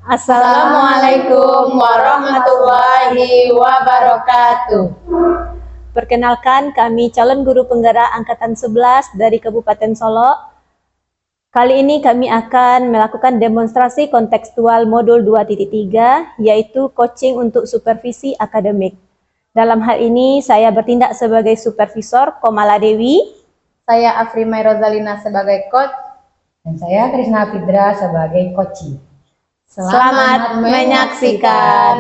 Assalamualaikum warahmatullahi wabarakatuh. Perkenalkan, kami calon guru penggerak angkatan 11 dari Kabupaten Solok. Kali ini kami akan melakukan demonstrasi kontekstual modul 2.3, yaitu coaching untuk supervisi akademik. Dalam hal ini, saya bertindak sebagai supervisor Komala Dewi. Saya Afrimai Rozalina sebagai coach. Dan saya Krisna Fidra sebagai coaching. Selamat menyaksikan.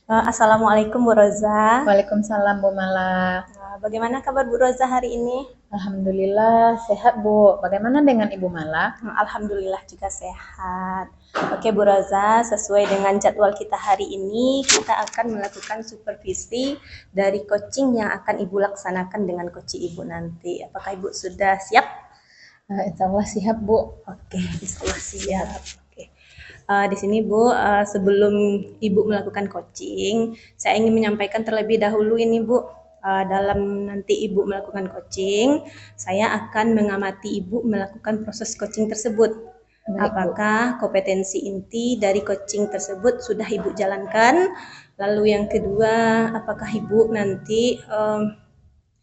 Assalamualaikum Bu Roza. Waalaikumsalam Bu Mala. Bagaimana kabar Bu Roza hari ini? Alhamdulillah sehat Bu. Bagaimana dengan Ibu Mala? Alhamdulillah juga sehat. Oke Bu Roza, sesuai dengan jadwal kita hari ini, kita akan melakukan supervisi dari coaching yang akan Ibu laksanakan dengan coaching Ibu nanti. Apakah Ibu sudah siap? Insya Allah siap Bu. Oke, insya Allah siap. Di sini Bu, sebelum Ibu melakukan coaching, saya ingin menyampaikan terlebih dahulu ini Bu, dalam nanti Ibu melakukan coaching, saya akan mengamati Ibu melakukan proses coaching tersebut. Baik, apakah kompetensi inti dari coaching tersebut sudah Ibu jalankan? Lalu yang kedua, apakah Ibu nanti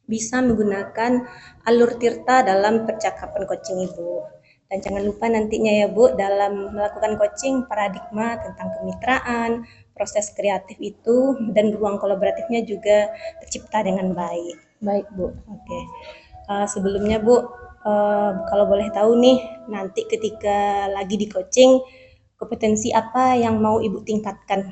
bisa menggunakan alur tirta dalam percakapan coaching Ibu? Dan jangan lupa nantinya ya Bu, dalam melakukan coaching, paradigma tentang kemitraan, proses kreatif itu, dan ruang kolaboratifnya juga tercipta dengan baik. Baik Bu. Oke. Sebelumnya Bu, kalau boleh tahu nih, nanti ketika lagi di coaching, kompetensi apa yang mau Ibu tingkatkan?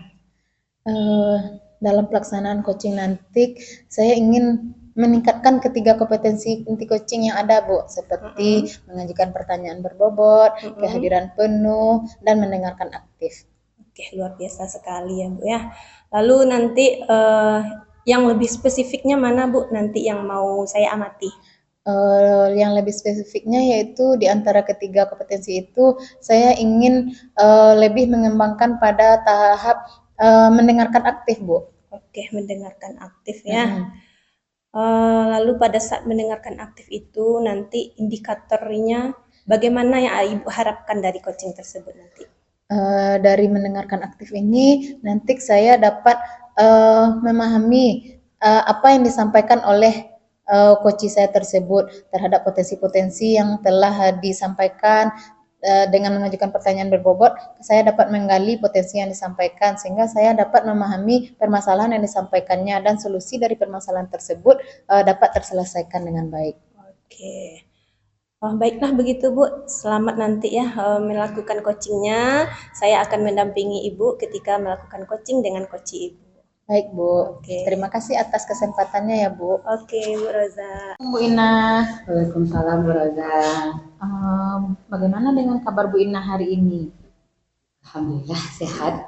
Dalam pelaksanaan coaching nanti, saya ingin meningkatkan ketiga kompetensi inti coaching yang ada Bu, seperti mengajukan pertanyaan berbobot, kehadiran penuh, dan mendengarkan aktif. Oke, luar biasa sekali ya Bu ya. Lalu nanti yang lebih spesifiknya mana Bu, nanti yang mau saya amati? Yang lebih spesifiknya yaitu di antara ketiga kompetensi itu, saya ingin lebih mengembangkan pada tahap mendengarkan aktif Bu. Oke, mendengarkan aktif ya. Lalu pada saat mendengarkan aktif itu nanti indikatornya bagaimana yang Ibu harapkan dari coaching tersebut nanti? Dari mendengarkan aktif ini nanti saya dapat memahami apa yang disampaikan oleh coach saya tersebut terhadap potensi-potensi yang telah disampaikan. Dengan mengajukan pertanyaan berbobot, saya dapat menggali potensi yang disampaikan sehingga saya dapat memahami permasalahan yang disampaikannya dan solusi dari permasalahan tersebut dapat terselesaikan dengan baik. Oke. Baiklah begitu Bu, selamat nanti ya melakukan coachingnya. Saya akan mendampingi Ibu ketika melakukan coaching dengan coach Ibu. Baik Bu, Oke. terima kasih atas kesempatannya ya Bu. Oke Bu Roza. Bu Ina, Waalaikumsalam Bu Roza. bagaimana dengan kabar Bu Ina hari ini? Alhamdulillah sehat.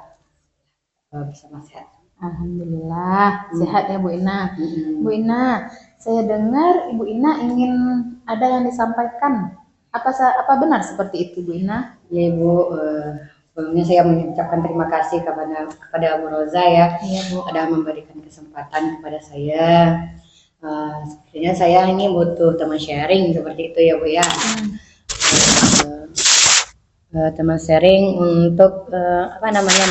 Bersama sehat. Alhamdulillah sehat ya Bu Ina. Bu Ina, saya dengar Ibu Ina ingin ada yang disampaikan. Apa benar seperti itu Bu Ina? Ya Ibu, sebelumnya saya mengucapkan terima kasih kepada Bu Roza ya, ada memberikan kesempatan kepada saya. Sepertinya saya ini butuh teman sharing seperti itu ya Bu ya. Teman sharing untuk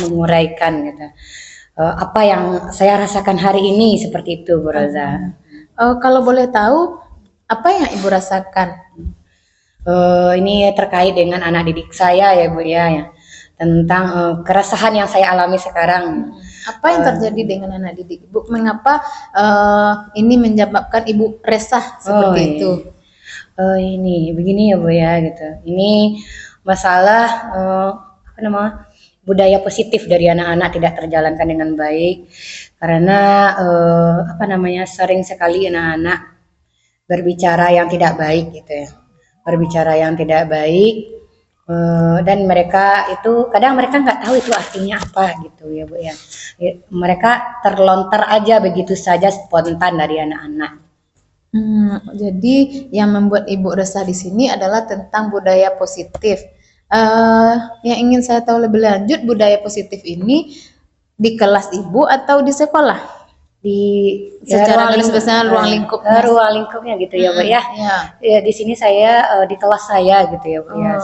menguraikan gitu. Apa yang saya rasakan hari ini seperti itu Bu Roza. Kalau boleh tahu apa yang Ibu rasakan? Ini terkait dengan anak didik saya ya Bu ya. Tentang keresahan yang saya alami sekarang. Apa yang terjadi dengan anak didik Ibu? Mengapa ini menyebabkan Ibu resah seperti itu? Ini begini ya Bu ya gitu. Ini masalah budaya positif dari anak-anak tidak terjalankan dengan baik karena sering sekali anak-anak berbicara yang tidak baik gitu ya. Berbicara yang tidak baik. Dan mereka itu kadang mereka nggak tahu itu artinya apa gitu ya Bu ya. Mereka terlontar aja begitu saja spontan dari anak-anak. Jadi yang membuat Ibu resah di sini adalah tentang budaya positif. Yang ingin saya tahu lebih lanjut, budaya positif ini di kelas Ibu atau di sekolah? Secara garis besar ruang lingkupnya gitu ya Bu ya. Ya. Ya di sini saya di kelas saya gitu ya Bu ya.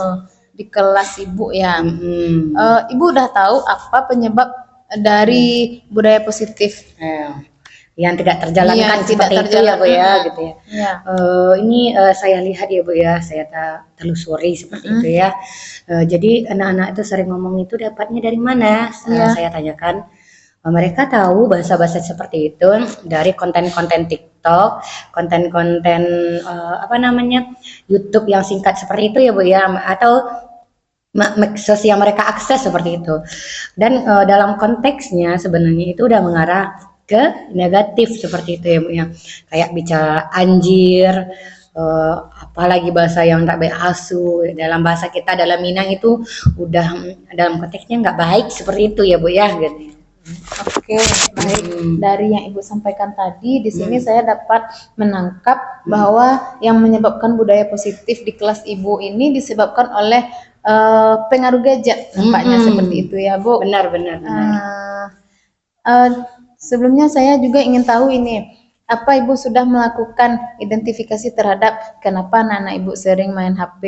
di kelas Ibu ya. Mm-mm. Ibu udah tahu apa penyebab dari budaya positif? Yang tidak terjalankan Iya, seperti tidak itu ya Bu ya, terjalankan. gitu ya. Ya. Ini saya lihat ya Bu ya, saya telusuri seperti itu ya. Jadi anak-anak itu sering ngomong itu dapatnya dari mana? Iya. Saya tanyakan, mereka tahu bahasa-bahasa seperti itu dari konten-konten TikTok, konten-konten YouTube yang singkat seperti itu ya Bu ya, atau medsos yang mereka akses seperti itu. Dan dalam konteksnya sebenarnya itu udah mengarah ke negatif seperti itu ya Bu ya, kayak bicara anjir, apalagi bahasa yang tak baik asu, dalam bahasa kita dalam Minang itu udah dalam konteksnya nggak baik seperti itu ya Bu ya gitu. Oke, baik. Dari yang Ibu sampaikan tadi, di sini saya dapat menangkap bahwa yang menyebabkan budaya positif di kelas Ibu ini disebabkan oleh pengaruh gadget, nampaknya seperti itu ya Bu. Benar. Sebelumnya saya juga ingin tahu ini, apa Ibu sudah melakukan identifikasi terhadap kenapa anak-anak Ibu sering main HP?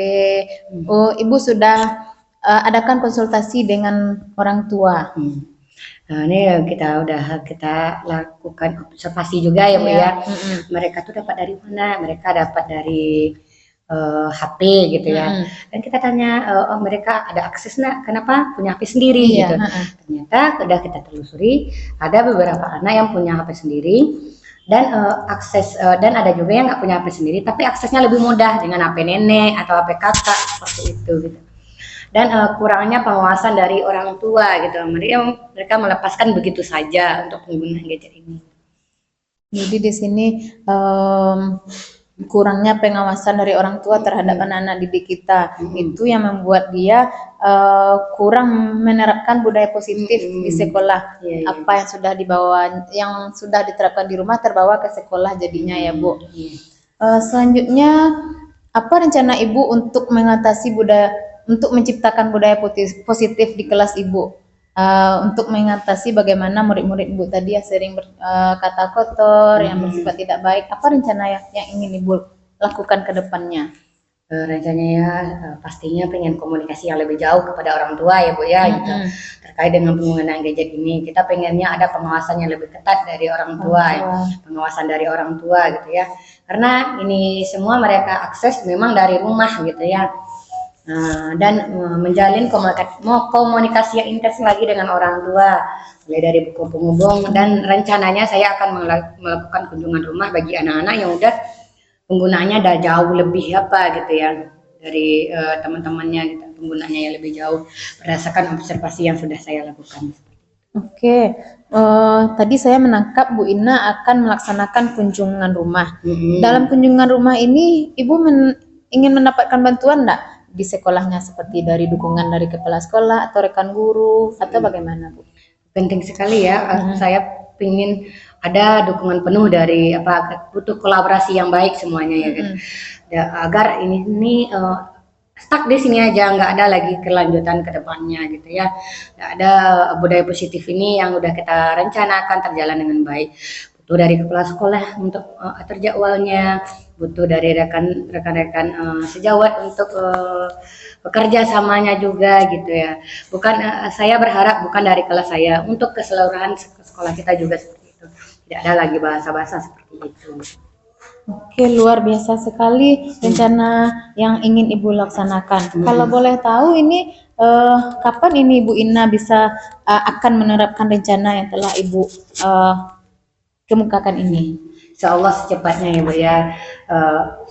Ibu sudah adakan konsultasi dengan orang tua? Nah, ini kita lakukan observasi juga ya Bu ya. Mereka tuh dapat dari mana? Mereka dapat dari HP gitu ya. Dan kita tanya, mereka ada akses nggak? Kenapa punya HP sendiri gitu? Ternyata sudah kita telusuri, ada beberapa anak yang punya HP sendiri dan dan ada juga yang nggak punya HP sendiri, tapi aksesnya lebih mudah dengan HP nenek atau HP kakak seperti itu gitu. Dan kurangnya pengawasan dari orang tua gitu, mereka melepaskan begitu saja untuk penggunaan gadget ini. Jadi di sini kurangnya pengawasan dari orang tua terhadap anak-anak didik kita, itu yang membuat dia kurang menerapkan budaya positif di sekolah. Apa yang sudah yang sudah diterapkan di rumah terbawa ke sekolah jadinya ya Bu. Selanjutnya, apa rencana Ibu untuk untuk menciptakan budaya positif di kelas Ibu? Untuk mengatasi bagaimana murid-murid Ibu tadi yang sering berkata kotor, yang bersifat tidak baik, apa rencana yang ingin Ibu lakukan ke depannya? Rencananya pastinya pengen komunikasi yang lebih jauh kepada orang tua ya Bu ya, gitu. Terkait dengan penggunaan gadget ini, kita pengennya ada pengawasan yang lebih ketat dari orang tua, pengawasan dari orang tua gitu ya. Karena ini semua mereka akses memang dari rumah gitu ya. Dan menjalin komunikasi yang intens lagi dengan orang tua, mulai dari buku penghubung, dan rencananya saya akan melakukan kunjungan rumah bagi anak-anak yang udah penggunaannya udah jauh lebih gitu ya dari teman-temannya gitu, penggunaannya yang lebih jauh berdasarkan observasi yang sudah saya lakukan. Oke, tadi saya menangkap Bu Ina akan melaksanakan kunjungan rumah. Dalam kunjungan rumah ini Ibu ingin mendapatkan bantuan enggak di sekolahnya, seperti dari dukungan dari kepala sekolah atau rekan guru atau bagaimana Bu? Penting sekali ya, saya ingin ada dukungan penuh dari butuh kolaborasi yang baik semuanya ya kan. Agar ini stuck di sini aja, nggak ada lagi kelanjutan ke depannya gitu ya. Nggak ada budaya positif ini yang udah kita rencanakan terjalan dengan baik. Butuh dari kepala sekolah untuk atur jadwalnya, butuh dari rekan-rekan sejawat untuk bekerja samanya juga gitu ya. Saya berharap bukan dari kelas saya, untuk keseluruhan sekolah kita juga seperti itu. Tidak ada lagi bahasa-bahasa seperti itu. Oke, luar biasa sekali rencana yang ingin Ibu laksanakan. Kalau boleh tahu ini kapan ini Bu Ina bisa akan menerapkan rencana yang telah Ibu kemukakan ini? Insya Allah secepatnya ya Bu ya.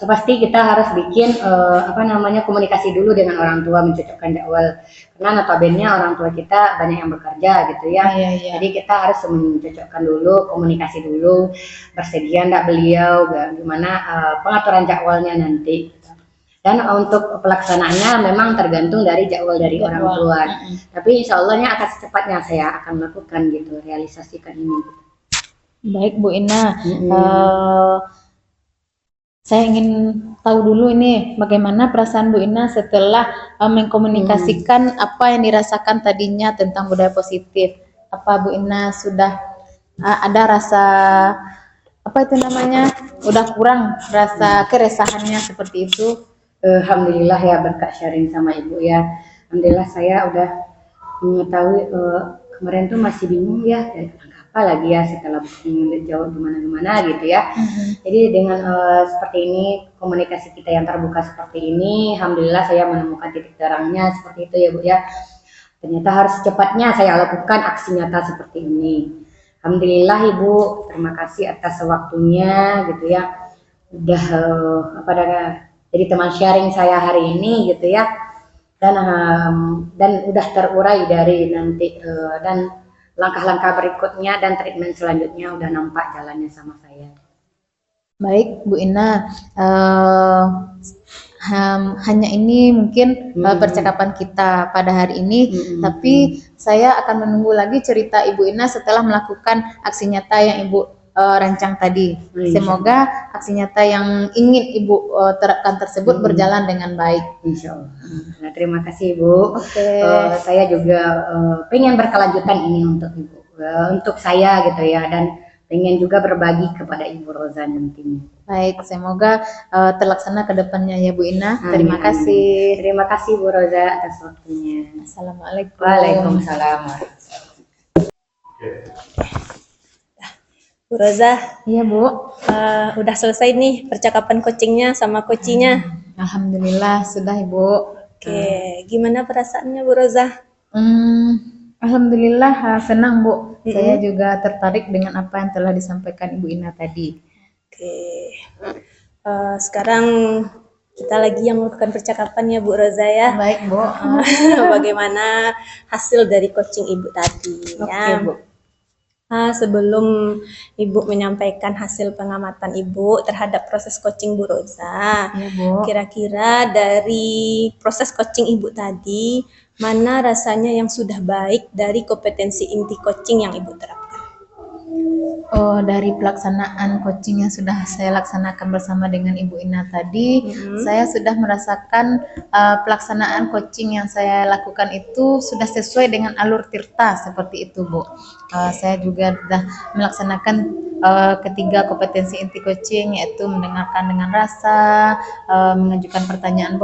Pasti kita harus bikin komunikasi dulu dengan orang tua, mencocokkan jadwal. Karena notabene orang tua kita banyak yang bekerja gitu ya. Jadi kita harus mencocokkan dulu, komunikasi dulu, bersedia enggak beliau, gimana pengaturan jadwalnya nanti. Dan untuk pelaksanaannya memang tergantung dari jadwal dari orang tua. Tapi insya Allahnya akan secepatnya saya akan melakukan gitu, realisasikan ini. Baik Bu Ina, saya ingin tahu dulu ini bagaimana perasaan Bu Ina setelah mengkomunikasikan apa yang dirasakan tadinya tentang budaya positif. Apa Bu Ina sudah ada rasa udah kurang rasa keresahannya seperti itu? Alhamdulillah ya berkat sharing sama Ibu ya. Alhamdulillah saya udah mengetahui kemarin tuh masih bingung ya dari langkah apa lagi ya setelah jauh gimana gitu ya. Jadi dengan seperti ini komunikasi kita yang terbuka seperti ini, alhamdulillah saya menemukan titik terangnya seperti itu ya Bu ya. Ternyata harus secepatnya saya lakukan aksi nyata seperti ini. Alhamdulillah Ibu, terima kasih atas waktunya gitu ya. Udah jadi teman sharing saya hari ini gitu ya. Dan udah terurai dari nanti dan langkah-langkah berikutnya dan treatment selanjutnya udah nampak jalannya sama saya. Baik, Bu Ina, hanya ini mungkin percakapan kita pada hari ini, tapi saya akan menunggu lagi cerita Ibu Ina setelah melakukan aksi nyata yang Ibu rancang tadi. Semoga aksi nyata yang ingin Ibu terapkan tersebut berjalan dengan baik. Insya Allah. Nah, terima kasih Ibu. Oke. Saya juga pengen berkelanjutan ini untuk Ibu, untuk saya gitu ya, dan pengen juga berbagi kepada Ibu Roza nantinya. Baik, semoga terlaksana ke depannya ya Bu Ina. Terima kasih. Terima kasih Bu Roza atas waktunya. Assalamualaikum. Waalaikumsalam. Bu Roza, Iya Bu. udah selesai nih percakapan coachingnya sama coachinya. Alhamdulillah sudah Ibu. Oke, gimana perasaannya Bu Roza? Alhamdulillah senang Bu. Saya juga tertarik dengan apa yang telah disampaikan Ibu Ina tadi. Oke, sekarang kita lagi yang melakukan percakapan ya Bu Roza ya. Baik Bu. Bagaimana hasil dari coaching Ibu tadi Oke ya. Bu. Sebelum Ibu menyampaikan hasil pengamatan Ibu terhadap proses coaching Bu Roza, Iya Bu. kira-kira dari proses coaching Ibu tadi, mana rasanya yang sudah baik dari kompetensi inti coaching yang Ibu terapkan? Oh, dari pelaksanaan coaching yang sudah saya laksanakan bersama dengan Ibu Ina tadi, saya sudah merasakan pelaksanaan coaching yang saya lakukan itu sudah sesuai dengan alur tirta seperti itu Bu. Saya juga sudah melaksanakan ketiga kompetensi inti coaching, yaitu mendengarkan dengan rasa, mengajukan pertanyaan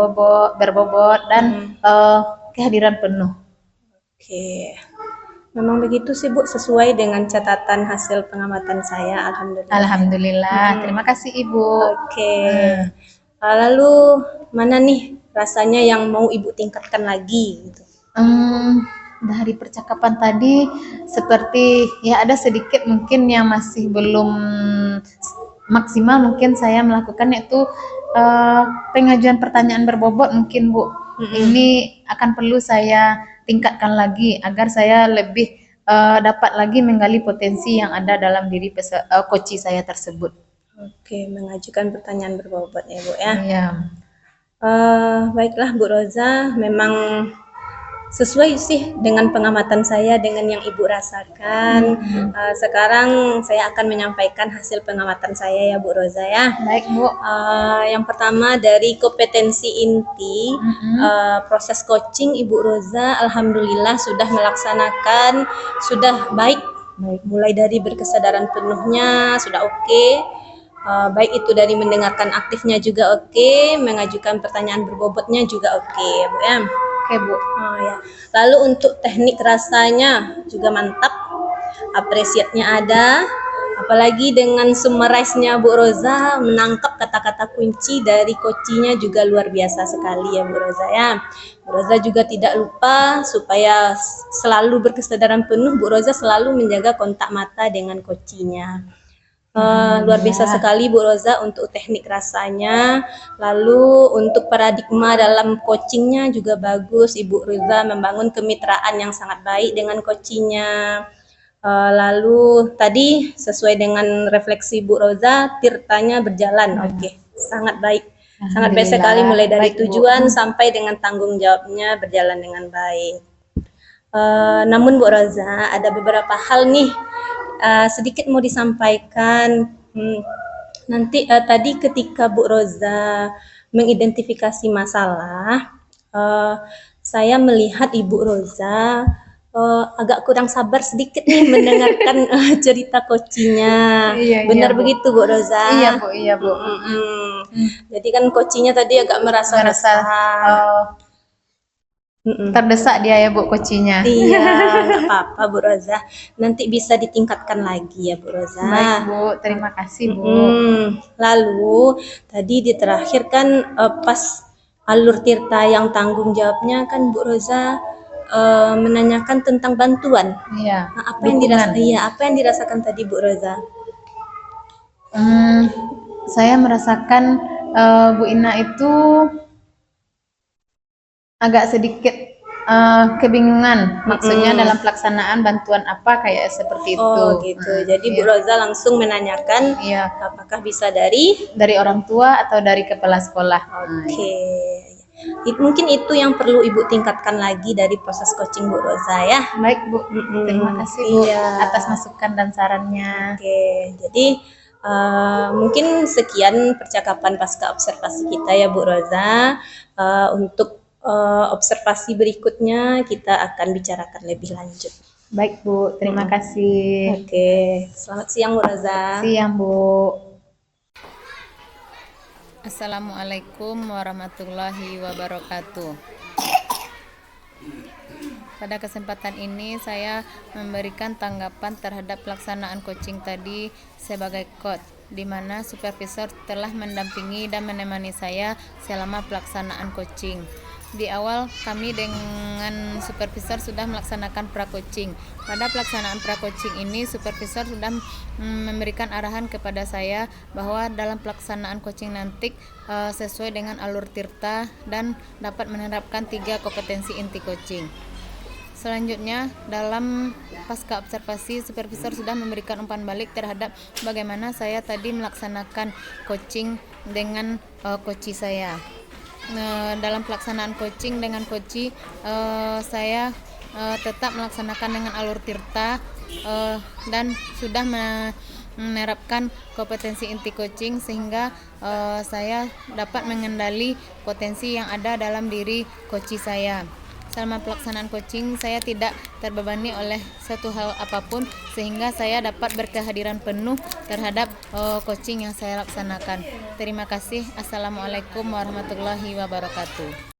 berbobot, dan kehadiran penuh. Oke, memang begitu sih Bu, sesuai dengan catatan hasil pengamatan saya, alhamdulillah. Alhamdulillah, terima kasih Ibu. Oke, lalu mana nih rasanya yang mau Ibu tingkatkan lagi gitu? Dari percakapan tadi seperti ya ada sedikit mungkin yang masih belum maksimal mungkin saya melakukan, yaitu pengajuan pertanyaan berbobot mungkin Bu. Ini akan perlu saya tingkatkan lagi agar saya lebih dapat lagi menggali potensi yang ada dalam diri coach saya tersebut. Oke, mengajukan pertanyaan berbobot ya Bu ya. Iya. Baiklah Bu Roza, memang sesuai sih dengan pengamatan saya, dengan yang Ibu rasakan. Sekarang saya akan menyampaikan hasil pengamatan saya ya Bu Roza ya. Baik Bu. Yang pertama dari kompetensi inti, proses coaching Ibu Roza alhamdulillah sudah melaksanakan, sudah baik. Mulai dari berkesadaran penuhnya sudah oke. Baik itu dari mendengarkan aktifnya juga oke, mengajukan pertanyaan berbobotnya juga oke Bu ya. Oke Bu. Ya. Lalu untuk teknik rasanya juga mantap, apresiatnya ada, apalagi dengan summarize-nya Bu Roza, menangkap kata-kata kunci dari coachingnya juga luar biasa sekali ya Bu Roza ya. Bu Roza juga tidak lupa supaya selalu berkesadaran penuh, Bu Roza selalu menjaga kontak mata dengan coachingnya. Luar biasa sekali Bu Roza untuk teknik rasanya. Lalu untuk paradigma dalam coachingnya juga bagus. Ibu Roza membangun kemitraan yang sangat baik dengan coachingnya. Lalu tadi sesuai dengan refleksi Bu Roza, tirtanya berjalan. Oke, sangat baik. Sangat baik sekali, mulai dari tujuan sampai dengan tanggung jawabnya berjalan dengan baik. Namun Bu Roza, ada beberapa hal nih sedikit mau disampaikan. Nanti tadi ketika Bu Roza mengidentifikasi masalah, saya melihat Ibu Roza agak kurang sabar sedikit nih mendengarkan cerita coachingnya. Benar begitu Bu Roza? Iya Bu, iya Bu. Jadi kan coachingnya tadi agak merasa Merasa terdesak dia ya Bu coachingnya. Iya, nggak apa-apa Bu Roza. Nanti bisa ditingkatkan lagi ya Bu Roza. Baik Bu, terima kasih Bu. Lalu tadi di terakhir kan pas alur Tirta yang tanggung jawabnya kan Bu Roza menanyakan tentang bantuan. Iya. Nah, apa yang dirasakan tadi Bu Roza? Saya merasakan Bu Ina itu agak sedikit kebingungan, maksudnya dalam pelaksanaan bantuan apa kayak seperti itu. Oh gitu. Jadi Bu Roza langsung menanyakan Iya, apakah bisa dari dari orang tua atau dari kepala sekolah. Oke. Mungkin itu yang perlu Ibu tingkatkan lagi dari proses coaching Bu Roza ya. Baik Bu, terima kasih Bu Iya. atas masukan dan sarannya. Oke, jadi mungkin sekian percakapan pasca observasi kita ya Bu Roza. Untuk observasi berikutnya kita akan bicarakan lebih lanjut. Baik Bu, terima kasih. Oke, selamat siang Bu Roza. Siang Bu. Assalamualaikum warahmatullahi wabarakatuh. Pada kesempatan ini saya memberikan tanggapan terhadap pelaksanaan coaching tadi sebagai coach, di mana supervisor telah mendampingi dan menemani saya selama pelaksanaan coaching. Di awal kami dengan supervisor sudah melaksanakan pra-coaching. Pada pelaksanaan pra-coaching ini supervisor sudah memberikan arahan kepada saya bahwa dalam pelaksanaan coaching nanti sesuai dengan alur Tirta dan dapat menerapkan 3 kompetensi inti coaching. Selanjutnya, dalam pasca observasi, supervisor sudah memberikan umpan balik terhadap bagaimana saya tadi melaksanakan coaching dengan coach saya. Dalam pelaksanaan coaching dengan coach saya tetap melaksanakan dengan alur Tirta dan sudah menerapkan kompetensi inti coaching sehingga saya dapat mengendali potensi yang ada dalam diri coach saya. Selama pelaksanaan coaching saya tidak terbebani oleh satu hal apapun sehingga saya dapat berkehadiran penuh terhadap coaching yang saya laksanakan. Terima kasih. Assalamualaikum warahmatullahi wabarakatuh.